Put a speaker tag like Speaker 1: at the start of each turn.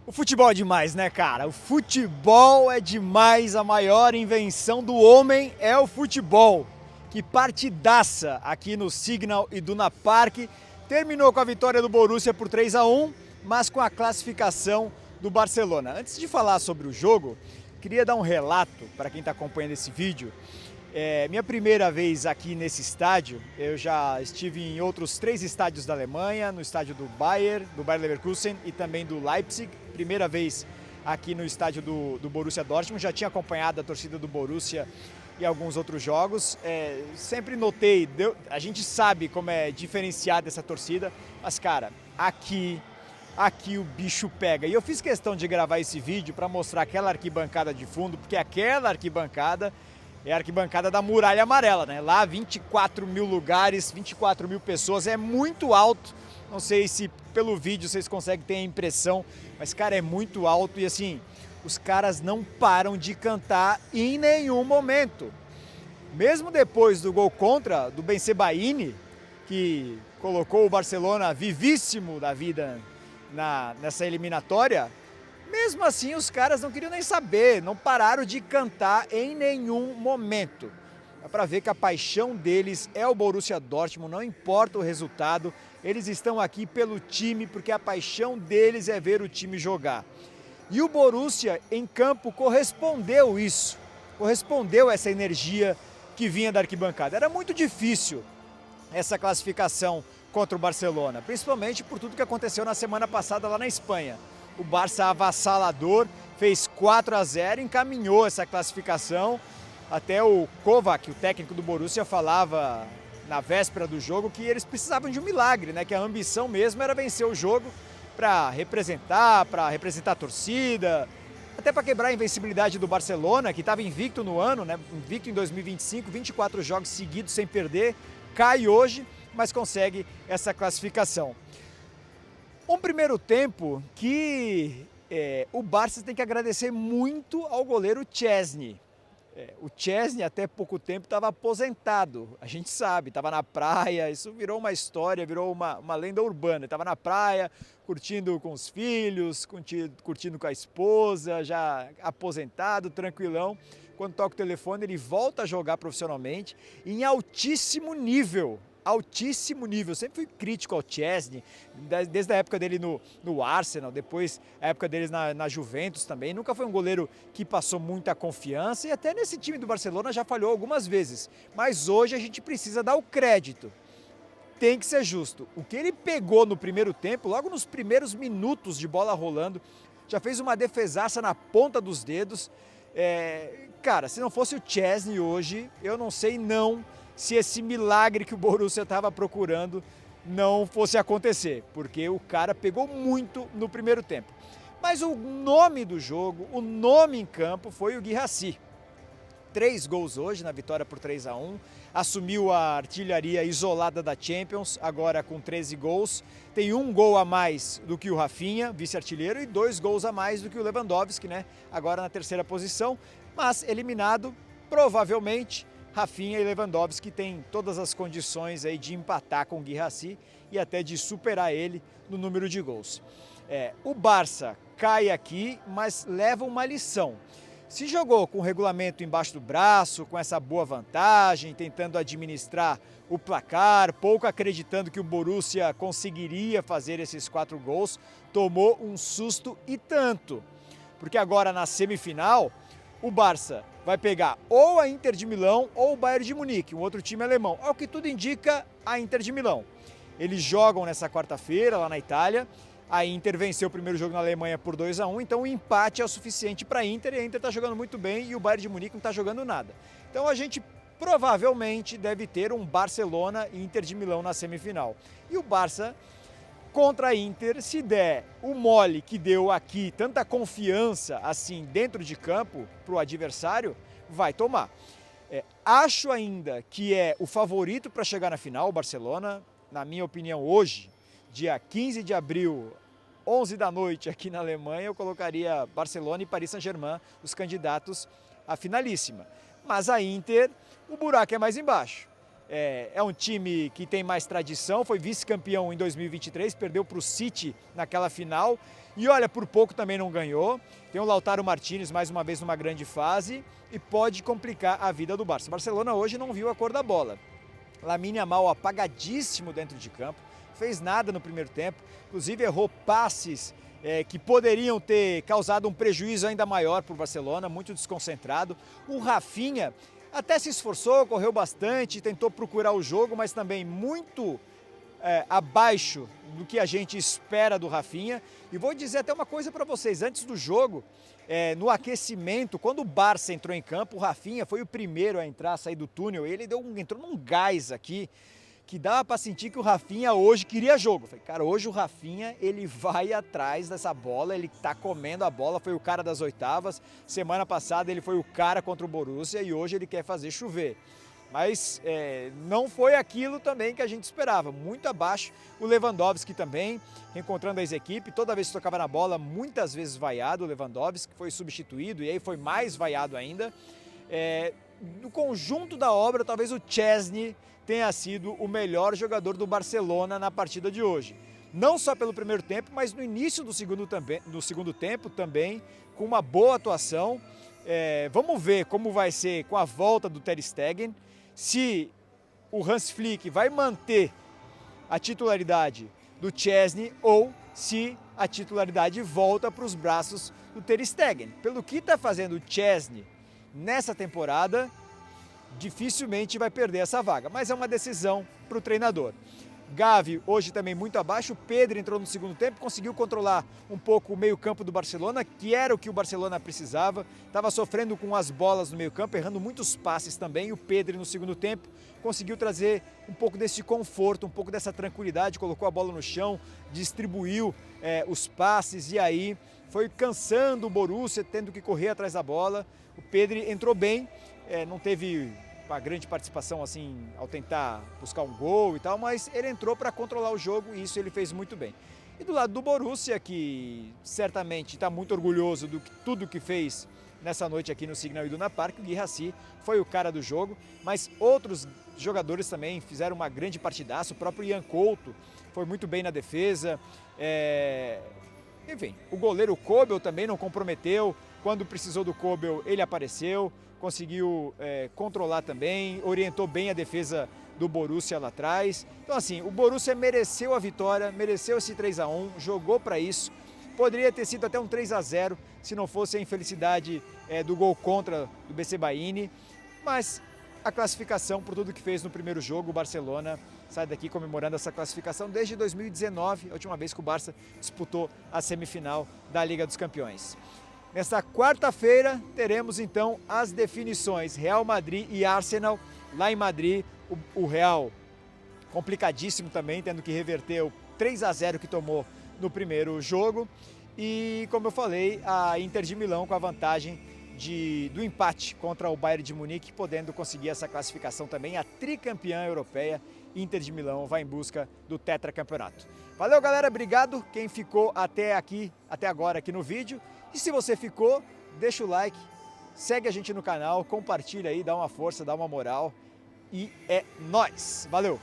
Speaker 1: O futebol é demais, né, cara? O futebol é demais, a maior invenção do homem é o futebol. Que partidaça aqui no Signal Iduna Park. Terminou com a vitória do Borussia por 3-1, mas com a classificação do Barcelona. Antes de falar sobre o jogo, queria dar um relato para quem está acompanhando esse vídeo. Minha primeira vez aqui nesse estádio, eu já estive em outros 3 estádios da Alemanha, no estádio do Bayer Leverkusen e também do Leipzig. Primeira vez aqui no estádio do Borussia Dortmund, já tinha acompanhado a torcida do Borussia e alguns outros jogos. Sempre notei, a gente sabe como é diferenciada essa torcida, mas cara, aqui o bicho pega. E eu fiz questão de gravar esse vídeo para mostrar aquela arquibancada de fundo, porque aquela arquibancada é a arquibancada da Muralha Amarela, né? Lá 24 mil lugares, 24 mil pessoas, é muito alto. Não sei se pelo vídeo vocês conseguem ter a impressão, mas cara, é muito alto e assim, os caras não param de cantar em nenhum momento. Mesmo depois do gol contra do Bensebaini, que colocou o Barcelona vivíssimo da vida nessa eliminatória, mesmo assim os caras não queriam nem saber, não pararam de cantar em nenhum momento. Dá pra ver que a paixão deles é o Borussia Dortmund, não importa o resultado, eles estão aqui pelo time, porque a paixão deles é ver o time jogar. E o Borussia em campo correspondeu isso, correspondeu essa energia que vinha da arquibancada. Era muito difícil essa classificação contra o Barcelona, principalmente por tudo que aconteceu na semana passada lá na Espanha. O Barça avassalador, fez 4-0, encaminhou essa classificação. Até o Kovac, o técnico do Borussia, falava na véspera do jogo que eles precisavam de um milagre, né? Que a ambição mesmo era vencer o jogo para representar a torcida, até para quebrar a invencibilidade do Barcelona, que estava invicto no ano, né? Invicto em 2025, 24 jogos seguidos sem perder, cai hoje, mas consegue essa classificação. Um primeiro tempo que o Barça tem que agradecer muito ao goleiro Szczęsny. O Szczęsny até pouco tempo estava aposentado, a gente sabe, estava na praia, isso virou uma história, virou uma lenda urbana. Estava na praia, curtindo com os filhos, curtindo com a esposa, já aposentado, tranquilão. Quando toca o telefone, ele volta a jogar profissionalmente em altíssimo nível. Altíssimo nível, eu sempre fui crítico ao Szczęsny, desde a época dele no Arsenal, depois a época deles na Juventus também, nunca foi um goleiro que passou muita confiança e até nesse time do Barcelona já falhou algumas vezes, mas hoje a gente precisa dar o crédito, tem que ser justo. O que ele pegou no primeiro tempo, logo nos primeiros minutos de bola rolando, já fez uma defesaça na ponta dos dedos, cara, se não fosse o Szczęsny hoje, eu não sei se esse milagre que o Borussia estava procurando não fosse acontecer, porque o cara pegou muito no primeiro tempo. Mas o nome do jogo, o nome em campo foi o Guirassy. 3 gols hoje na vitória por 3-1, assumiu a artilharia isolada da Champions, agora com 13 gols, tem 1 gol a mais do que o Rafinha, vice-artilheiro, e 2 gols a mais do que o Lewandowski, né? Agora na 3ª posição, mas eliminado provavelmente Rafinha e Lewandowski têm todas as condições aí de empatar com o Guirassy e até de superar ele no número de gols. O Barça cai aqui, mas leva uma lição. Se jogou com o regulamento embaixo do braço, com essa boa vantagem, tentando administrar o placar, pouco acreditando que o Borussia conseguiria fazer esses 4 gols, tomou um susto e tanto. Porque agora na semifinal, o Barça vai pegar ou a Inter de Milão ou o Bayern de Munique, um outro time alemão. Ao que tudo indica, a Inter de Milão. Eles jogam nessa quarta-feira lá na Itália. A Inter venceu o primeiro jogo na Alemanha por 2-1, então o empate é o suficiente para a Inter e a Inter está jogando muito bem e o Bayern de Munique não está jogando nada. Então a gente provavelmente deve ter um Barcelona e Inter de Milão na semifinal. E o Barça contra a Inter, se der o mole que deu aqui, tanta confiança assim dentro de campo para o adversário, vai tomar. Acho ainda que é o favorito para chegar na final, o Barcelona. Na minha opinião, hoje, dia 15 de abril, 11 da noite aqui na Alemanha, eu colocaria Barcelona e Paris Saint-Germain, os candidatos à finalíssima. Mas a Inter, o buraco é mais embaixo. É um time que tem mais tradição, foi vice-campeão em 2023, perdeu para o City naquela final e olha, por pouco também não ganhou. Tem o Lautaro Martínez mais uma vez numa grande fase e pode complicar a vida do Barça. O Barcelona hoje não viu a cor da bola. Lamine Yamal apagadíssimo dentro de campo, fez nada no primeiro tempo, inclusive errou passes que poderiam ter causado um prejuízo ainda maior para o Barcelona, muito desconcentrado. O Rafinha até se esforçou, correu bastante, tentou procurar o jogo, mas também muito abaixo do que a gente espera do Rafinha. E vou dizer até uma coisa para vocês, antes do jogo, no aquecimento, quando o Barça entrou em campo, o Rafinha foi o primeiro a entrar, a sair do túnel, e ele entrou num gás aqui, que dava para sentir que o Rafinha hoje queria jogo. Eu falei, cara, hoje o Rafinha, ele vai atrás dessa bola, ele tá comendo a bola, foi o cara das oitavas, semana passada ele foi o cara contra o Borussia e hoje ele quer fazer chover. Mas não foi aquilo também que a gente esperava, muito abaixo. O Lewandowski também, reencontrando a ex-equipe, toda vez que tocava na bola, muitas vezes vaiado o Lewandowski, foi substituído e aí foi mais vaiado ainda. No conjunto da obra, talvez o Szczęsny tenha sido o melhor jogador do Barcelona na partida de hoje. Não só pelo primeiro tempo, mas no início do segundo tempo também, com uma boa atuação. Vamos ver como vai ser com a volta do Ter Stegen, se o Hans Flick vai manter a titularidade do Szczęsny ou se a titularidade volta para os braços do Ter Stegen. Pelo que está fazendo o Szczęsny nessa temporada, dificilmente vai perder essa vaga, mas é uma decisão para o treinador. Gavi hoje também muito abaixo, o Pedri entrou no segundo tempo, conseguiu controlar um pouco o meio-campo do Barcelona, que era o que o Barcelona precisava, estava sofrendo com as bolas no meio-campo, errando muitos passes também, e o Pedri no segundo tempo conseguiu trazer um pouco desse conforto, um pouco dessa tranquilidade, colocou a bola no chão, distribuiu os passes e aí foi cansando o Borussia, tendo que correr atrás da bola. O Pedri entrou bem, não teve uma grande participação assim ao tentar buscar um gol e tal, mas ele entrou para controlar o jogo e isso ele fez muito bem. E do lado do Borussia, que certamente está muito orgulhoso de tudo que fez nessa noite aqui no Signal Iduna Park, o Guirassy foi o cara do jogo, mas outros jogadores também fizeram uma grande partidaça, o próprio Ian Couto foi muito bem na defesa, enfim, o goleiro Kobel também não comprometeu, quando precisou do Kobel ele apareceu, conseguiu controlar também, orientou bem a defesa do Borussia lá atrás. Então assim, o Borussia mereceu a vitória, mereceu esse 3-1, jogou para isso. Poderia ter sido até um 3-0 se não fosse a infelicidade do gol contra do BC Baini, mas a classificação por tudo que fez no primeiro jogo, o Barcelona sai daqui comemorando essa classificação desde 2019, a última vez que o Barça disputou a semifinal da Liga dos Campeões. Nesta quarta-feira teremos então as definições Real Madrid e Arsenal lá em Madrid. O Real complicadíssimo também, tendo que reverter o 3-0 que tomou no primeiro jogo. E como eu falei, a Inter de Milão com a vantagem do empate contra o Bayern de Munique, podendo conseguir essa classificação também. A tricampeã europeia, Inter de Milão, vai em busca do tetracampeonato. Valeu, galera, obrigado quem ficou até agora aqui no vídeo. E se você ficou, deixa o like, segue a gente no canal, compartilha aí, dá uma força, dá uma moral. E é nóis! Valeu!